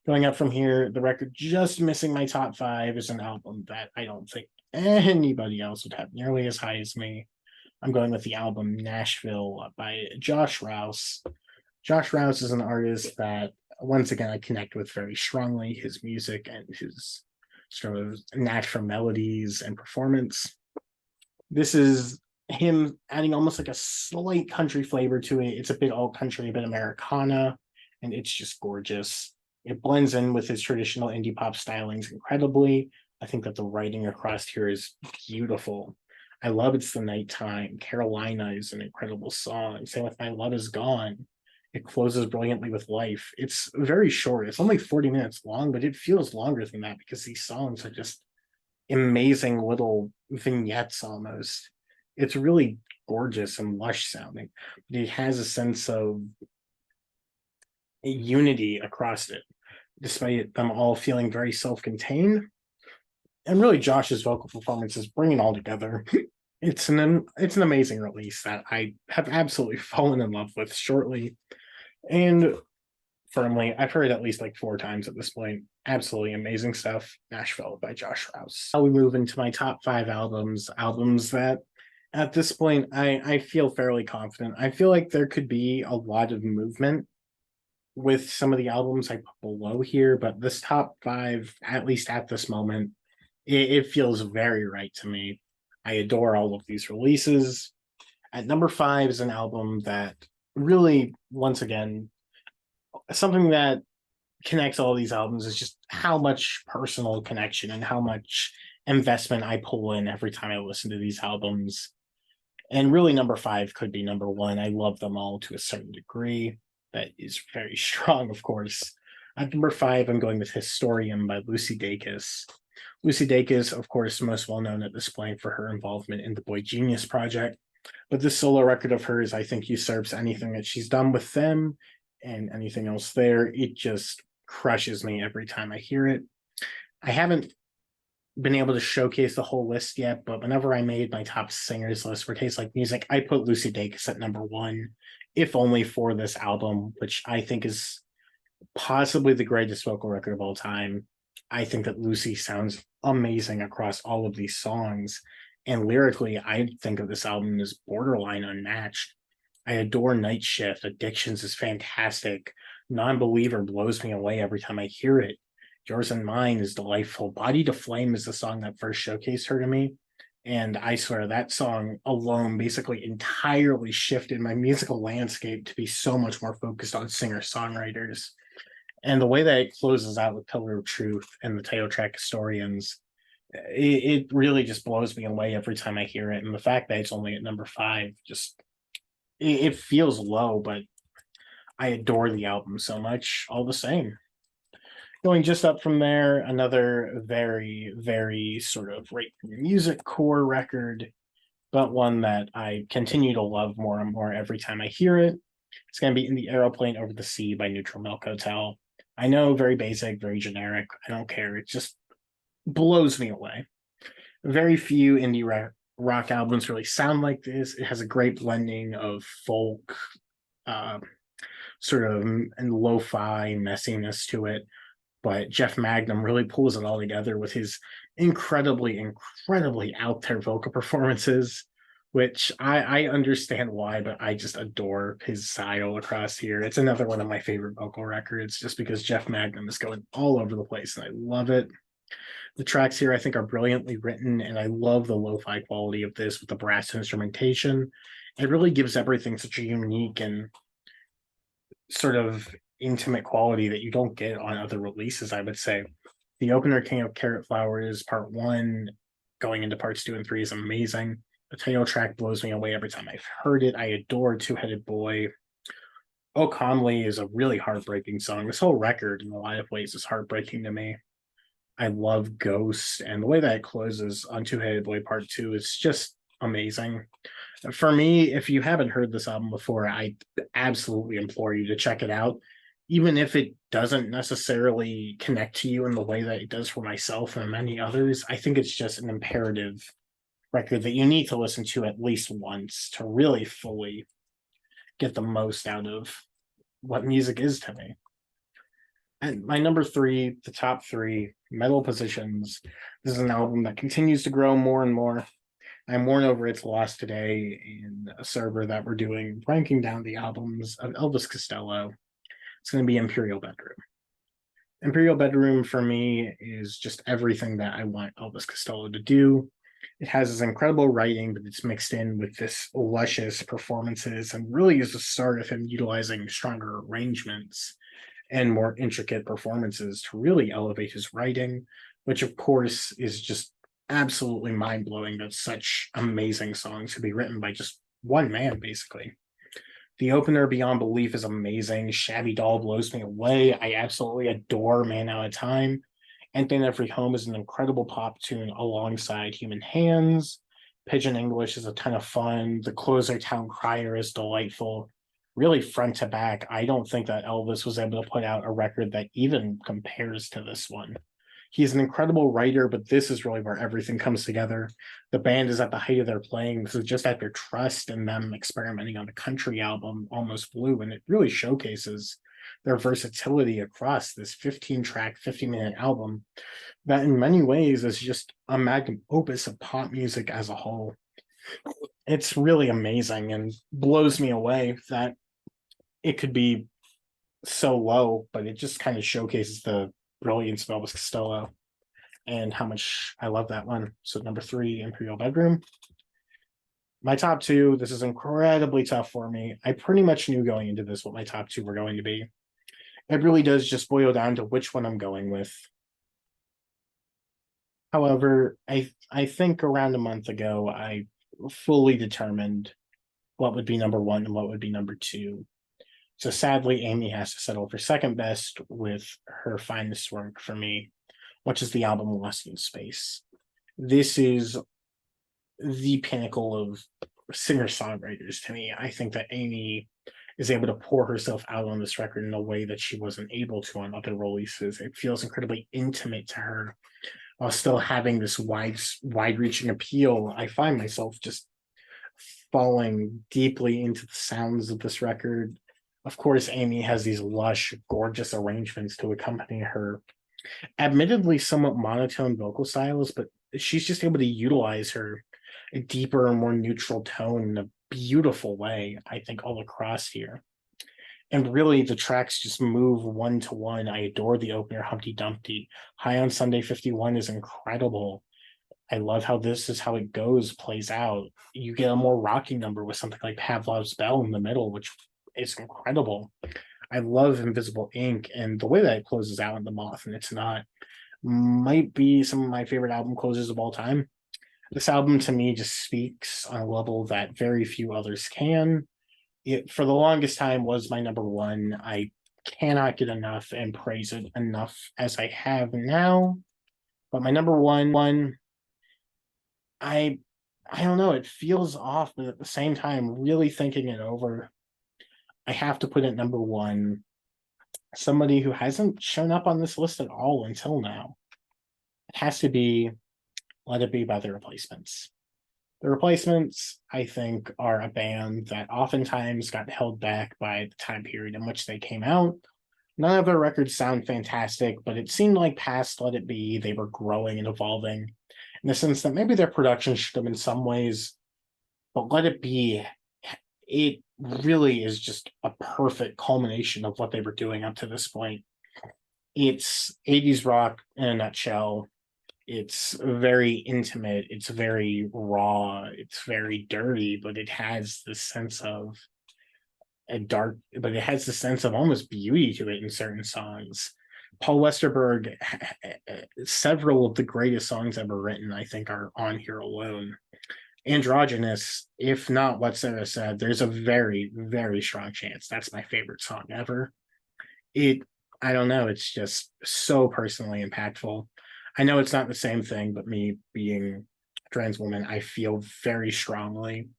Going up from here, the record just missing my top 5 is an album that I don't think anybody else would have nearly as high as me. I'm going with the album Nashville by Josh Rouse. Josh Rouse is an artist that once again, I connect with very strongly. His music and his sort of natural melodies and performance. This is him adding almost like a slight country flavor to it. It's a bit alt country, a bit Americana, and it's just gorgeous. It blends in with his traditional indie pop stylings incredibly. I think that the writing across here is beautiful. I love It's the Nighttime. Carolina is an incredible song. Same with My Love Is Gone. It closes brilliantly with life. It's very short. It's only 40 minutes long, but it feels longer than that because these songs are just amazing little vignettes almost. It's really gorgeous and lush sounding. But it has a sense of unity across it, despite them all feeling very self-contained. And really, Josh's vocal performances bring it all together. It's an amazing release that I have absolutely fallen in love with shortly and firmly. I've heard it at least like 4 times at this point. Absolutely amazing stuff. Nashville by Josh Rouse. Now we move into my top 5 albums that at this point I feel fairly confident. I feel like there could be a lot of movement with some of the albums I put below here, but this top 5, at least at this moment, it feels very right to me. I adore all of these releases. At number 5 is an album that really, once again, something that connects all these albums is just how much personal connection and how much investment I pull in every time I listen to these albums. And really, number 5 could be number 1. I love them all to a certain degree. That is very strong, of course. At number 5, I'm going with Historium by Lucy Dacus. Lucy Dacus, of course, most well known at this point for her involvement in the Boy Genius project. But this solo record of hers, I think, usurps anything that she's done with them and anything else there. It just crushes me every time I hear it. I haven't been able to showcase the whole list yet, but whenever I made my top singers list for Taste Like Music, I put Lucy Dacus at number 1, if only for this album, which I think is possibly the greatest vocal record of all time. I think that Lucy sounds amazing across all of these songs. And lyrically, I think of this album as borderline unmatched. I adore Night Shift. Addictions is fantastic. Non-Believer blows me away every time I hear it. Yours and Mine is delightful. Body to Flame is the song that first showcased her to me. And I swear that song alone basically entirely shifted my musical landscape to be so much more focused on singer-songwriters. And the way that it closes out with Pillar of Truth and the title track Historians, it really just blows me away every time I hear it. And the fact that it's only at number 5, just it feels low, but I adore the album so much all the same. Going just up from there, another very, very sort of right music core record, but one that I continue to love more and more every time I hear it. It's going to be In the Aeroplane Over the Sea by Neutral Milk Hotel. I know, very basic, very generic. I don't care. It just blows me away. Very few indie rock albums really sound like this. It has a great blending of folk, sort of, and lo-fi messiness to it. But Jeff Magnum really pulls it all together with his incredibly, incredibly out there vocal performances, which I understand why, but I just adore his style across here. It's another one of my favorite vocal records just because Jeff Magnum is going all over the place and I love it. The tracks here I think are brilliantly written and I love the lo-fi quality of this with the brass instrumentation. It really gives everything such a unique and sort of intimate quality that you don't get on other releases, I would say. The opener, King of Carrot Flowers, part 1, going into parts 2 and 3 is amazing. The title track blows me away every time I've heard it. I adore Two-Headed Boy. Oh Calmly is a really heartbreaking song. This whole record, in a lot of ways, is heartbreaking to me. I love Ghost, and the way that it closes on Two-Headed Boy Part 2 is just amazing. For me, if you haven't heard this album before, I absolutely implore you to check it out. Even if it doesn't necessarily connect to you in the way that it does for myself and many others, I think it's just an imperative record that you need to listen to at least once to really fully get the most out of what music is to me. And my number 3, the top 3, Metal Positions. This is an album that continues to grow more and more. I mourn over its loss today in a server that we're doing ranking down the albums of Elvis Costello. it's going to be Imperial Bedroom. Imperial Bedroom for me is just everything that I want Elvis Costello to do. It has this incredible writing, but it's mixed in with this luscious performances and really is the start of him utilizing stronger arrangements and more intricate performances to really elevate his writing, which of course is just absolutely mind blowing that such amazing songs could be written by just one man, basically. The opener, Beyond Belief, is amazing. Shabby Doll blows me away. I absolutely adore Man Out of Time. Anything Every Home is an incredible pop tune alongside Human Hands. Pigeon English is a ton of fun. The closer, Town Crier, is delightful. Really front to back. I don't think that Elvis was able to put out a record that even compares to this one. He's an incredible writer, but this is really where everything comes together. The band is at the height of their playing. This is just at their trust in them experimenting on the country album, Almost Blue, and it really showcases their versatility across this 15-track, 50-minute album that in many ways is just a magnum opus of pop music as a whole. It's really amazing and blows me away that it could be so low, but it just kind of showcases the brilliance of Elvis Costello and how much I love that one. So number 3, Imperial Bedroom. My top 2, this is incredibly tough for me. I pretty much knew going into this what my top 2 were going to be. It really does just boil down to which one I'm going with. However, I think around a month ago, I fully determined what would be number 1 and what would be number 2. So sadly, Amy has to settle for second best with her finest work for me, which is the album Lost in Space. This is the pinnacle of singer-songwriters to me. I think that Amy is able to pour herself out on this record in a way that she wasn't able to on other releases. It feels incredibly intimate to her while still having this wide-reaching appeal. I find myself just falling deeply into the sounds of this record. Of course, Amy has these lush, gorgeous arrangements to accompany her admittedly somewhat monotone vocal styles, but she's just able to utilize her deeper and more neutral tone in a beautiful way, I think, all across here. And really, the tracks just move one to one. I adore the opener, Humpty Dumpty. High on Sunday 51 is incredible. I love how This Is How It Goes plays out. You get a more rocking number with something like Pavlov's Bell in the middle, which is incredible. I love Invisible Ink, and the way that it closes out in The Moth and It's Not might be some of my favorite album closes of all time. This album to me just speaks on a level that very few others can. It, for the longest time, was my number 1. I cannot get enough and praise it enough as I have now. But my number 1, I don't know, it feels off, but at the same time, really thinking it over, I have to put it number 1. Somebody who hasn't shown up on this list at all until now. It has to be Let It Be by The Replacements. The Replacements, I think, are a band that oftentimes got held back by the time period in which they came out. None of their records sound fantastic, but it seemed like past Let It Be, they were growing and evolving in the sense that maybe their production should have in some ways, but Let It Be, it really is just a perfect culmination of what they were doing up to this point. It's 80s rock in a nutshell. It's very intimate, it's very raw, it's very dirty, but it has this sense of almost beauty to it in certain songs. Paul Westerberg, several of the greatest songs ever written, I think, are on here alone. Androgynous, if not What Sarah Said, there's a very, very strong chance that's my favorite song ever. I don't know, it's just so personally impactful. I know it's not the same thing, but me being a trans woman, I feel very strongly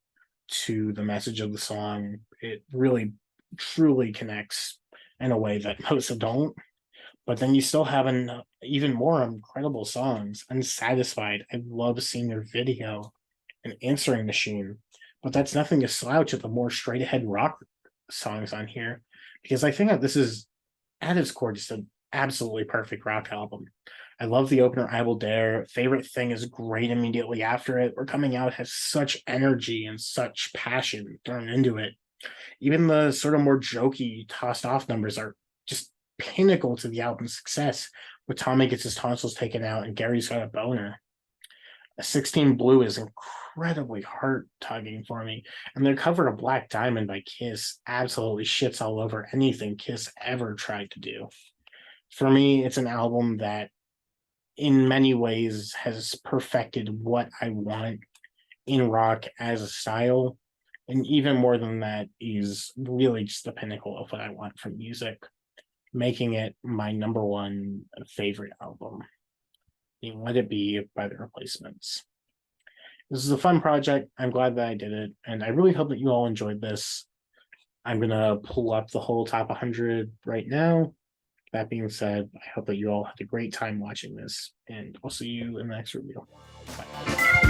to the message of the song. It really, truly connects in a way that most don't. But then you still have even more incredible songs. Unsatisfied, I love seeing their video. An Answering Machine, but that's nothing to slouch at the more straight ahead rock songs on here, because I think that this is at its core just an absolutely perfect rock album. I love the opener, I Will Dare. Favorite Thing is great immediately after it. We're Coming Out has such energy and such passion thrown into it. Even the sort of more jokey, tossed off numbers are just pinnacle to the album's success, where Tommy gets his tonsils taken out and Gary's got a boner. 16 Blue is incredibly heart tugging for me, and their cover of Black Diamond by Kiss absolutely shits all over anything Kiss ever tried to do. For me, it's an album that in many ways has perfected what I want in rock as a style, and even more than that is really just the pinnacle of what I want from music, making it my number one favorite album. Let It Be by The Replacements. This is a fun project. I'm glad that I did it, and I really hope that you all enjoyed this. I'm gonna pull up the whole top 100 right now. That being said, I hope that you all had a great time watching this, and I'll see you in the next review. Bye.